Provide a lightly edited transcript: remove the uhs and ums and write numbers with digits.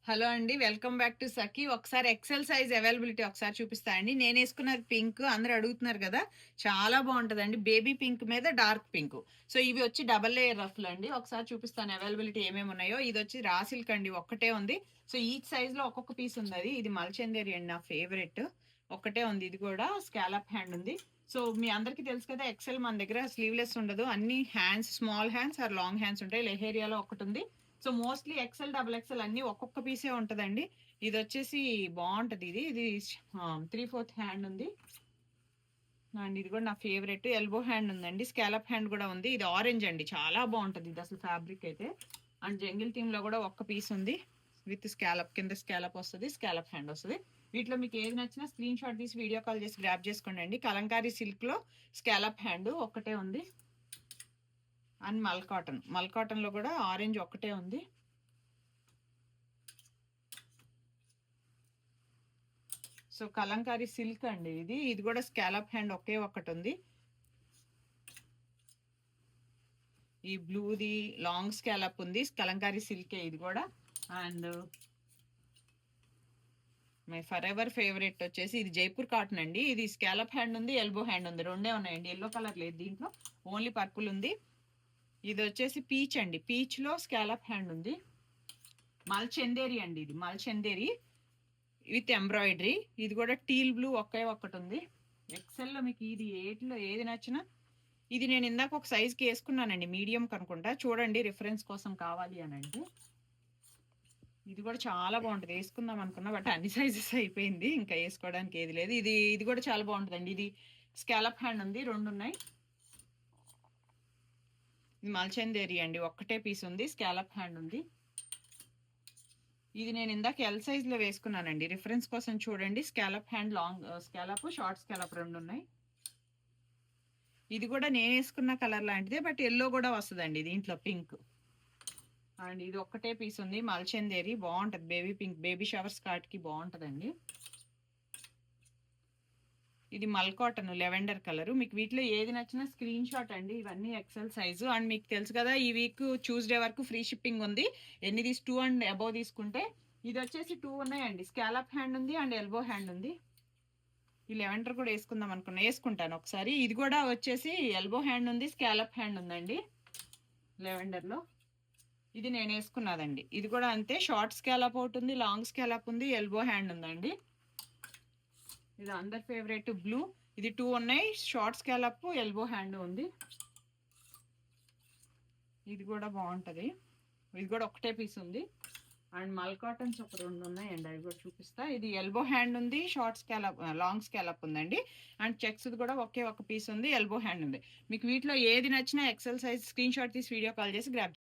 Hello అండి. Welcome back to సఖీ. ఒకసారి XL size availability ఒకసారి చూపిస్తా అండి. నేనేసుకున్నది పింక్. అందరూ అడుగుతున్నారు గదా! చాలా బావుంటదండి. బేబీ పింక్ మీద డార్క్ పింక్. సో, ఇవి వచ్చి డబుల్ లేయర్ రఫ్‌లండి. ఒకసారి చూపిస్తాను అవైలబిలిటీ ఏమేమున్నాయో. ఇదొచ్చి రా సిల్క్ అండి. ఒక్కటే ఉంది. సో, ఈచ్ సైజ్‌లో ఒక్కొక్క పీస్ ఉందది. ఇది మల్చందేరి అండి నా ఫేవరెట్. ఒక్కటే ఉంది. ఇది కూడా స్కాలప్ హ్యాండ్ ఉంది. సో, మీ అందరికీ తెలుసు కదా! ఎక్సెల్ మన దగ్గర స్లీవ్‌లెస్ ఉండదు. అన్ని hands small hands or long hands ఉంటాయి. లెహేరియాలో ఒకటుంది. So mostly XL double XL అన్ని ఒక్కొక్క పీసే ఉంటదండి. ఇది వచ్చేసి బాగుంటది. ఇది 3/4 హ్యాండ్ ఉంది అండ్ ఇది కూడా నా ఫేవరెట్. ఎల్బో హ్యాండ్ ఉందండి. స్కాలప్ హ్యాండ్ కూడా ఉంది. ఇది ఆరెంజ్ అండి. చాలా బాగుంటది ఇది అసలు ఫ్యాబ్రిక్ అయితే. అండ్ జంగిల్ థీమ్ లో కూడా ఒక్క పీస్ ఉంది విత్ స్కాలప్. కింద స్కాలప్ వస్తుంది, స్కాలప్ హ్యాండ్ వస్తుంది. వీటిలో మీకు ఏది నచ్చినా స్క్రీన్ షాట్ తీసి వీడియో కాల్ చేసి గ్రాప్ చేసుకోండి అండి. కలంకారీ సిల్క్ లో స్కాలప్ హ్యాండ్ ఒక్కటే ఉంది. అండ్ మల్ కాటన్ లో కూడా ఆరెంజ్ ఒక్కటే ఉంది. సో కలంకారీ సిల్క్ అండి ఇది కూడా స్కాలప్ హ్యాండ్ ఒకే ఒక్కటి ఉంది. ఈ బ్లూది లాంగ్ స్కాలప్ ఉంది. కలంకారీ సిల్కే ఇది కూడా. And my for ever favourite వచ్చేసి ఇది జైపూర్ కాటన్ అండి. ఇది స్కాలప్ హ్యాండ్ ఉంది, ఎల్బో హ్యాండ్ ఉంది. రెండే ఉన్నాయండి. ఎల్లో కలర్ లేదు దీంట్లో, ఓన్లీ పర్పుల్ ఉంది. ఇది వచ్చేసి పీచ్ అండి. పీచ్ లో స్కాలప్ హ్యాండ్ ఉంది. మల్చందేరి అండి. ఇది మల్చందేరి విత్ ఎంబ్రాయిడరీ. ఇది కూడా టీల్ బ్లూ ఒకే ఒక్కటి ఉంది. ఎక్సెల్లో మీకు ఇది ఏది నచ్చినా. ఇది నేను ఇందాక ఒక సైజ్కి వేసుకున్నానండి, మీడియం కనుకుంటా. చూడండి రిఫరెన్స్ కోసం కావాలి అని అంటే. ఇది కూడా చాలా బాగుంటుంది. వేసుకుందాం అనుకున్నా బట్ అన్ని సైజెస్ అయిపోయింది, ఇంకా వేసుకోవడానికి ఏది లేదు. ఇది కూడా చాలా బాగుంటుందండి. ఇది స్కాలప్ హ్యాండ్ ఉంది, రెండు ఉన్నాయి. ఇది మల్చందేరి అండి. ఒక్కటే పీస్ ఉంది, స్కాలప్ హ్యాండ్ ఉంది. ఇది నేను ఇందాక ఎల్ సైజ్ లో వేసుకున్నానండి, రిఫరెన్స్ కోసం చూడండి. Scallop hand, long scallop, short scallop రెండు ఉన్నాయి. ఇది కూడా నేను వేసుకున్న కలర్ లాంటిదే బట్ ఎల్లో కూడా వస్తుందండి దీంట్లో, పింక్. అండ్ ఇది ఒక్కటే పీస్ ఉంది, మల్చందేరి. బాగుంటది, బేబీ పింక్, బేబీ షవర్స్ కి బాగుంటదండి. ఇది మల్ కాటన్ లెవెండర్ కలర్. మీకు వీటిలో ఏది నచ్చినా స్క్రీన్ షాట్ అండి. ఇవన్నీ ఎక్సెల్ సైజు. అండ్ మీకు తెలుసు కదా ఈ వీక్ ట్యూస్డే వరకు ఫ్రీ షిప్పింగ్ ఉంది. ఎన్ని 2 అండ్ అబోవ్ తీసుకుంటే. ఇది వచ్చేసి 2 ఉన్నాయండి. స్కాలప్ హ్యాండ్ ఉంది అండ్ ఎల్బో హ్యాండ్ ఉంది. ఈ లెవెండర్ కూడా వేసుకుందాం అనుకున్నా, వేసుకుంటాను ఒకసారి. ఇది కూడా వచ్చేసి ఎల్బో హ్యాండ్ ఉంది, స్కాలప్ హ్యాండ్ ఉందండి లెవెండర్ లో. ఇది నేను వేసుకున్నదండి. ఇది కూడా అంతే, షార్ట్ స్కాలప్ ఒకటి ఉంది, లాంగ్ స్కాలప్ ఉంది, ఎల్బో హ్యాండ్ ఉందండి. ఇది అందరి ఫేవరెట్ బ్లూ. ఇది 2 ఉన్నాయి, షార్ట్ స్కాలప్, ఎల్బో హ్యాండ్ ఉంది. ఇది కూడా బాగుంటది. ఇది కూడా ఒకటే పీస్ ఉంది. అండ్ మల్ కాటన్స్ ఒక 2 ఉన్నాయండి, అవి కూడా చూపిస్తా. ఇది ఎల్బో హ్యాండ్ ఉంది, షార్ట్ స్కాలప్, లాంగ్ స్కాలప్ ఉందండి. అండ్ చెక్స్ కూడా ఒకే ఒక పీస్ ఉంది, ఎల్బో హ్యాండ్ ఉంది. మీకు వీటిలో ఏది నచ్చినా ఎక్సెల్ సైజ్ స్క్రీన్ షాట్ తీసి వీడియో కాల్ చేసి గ్రాప్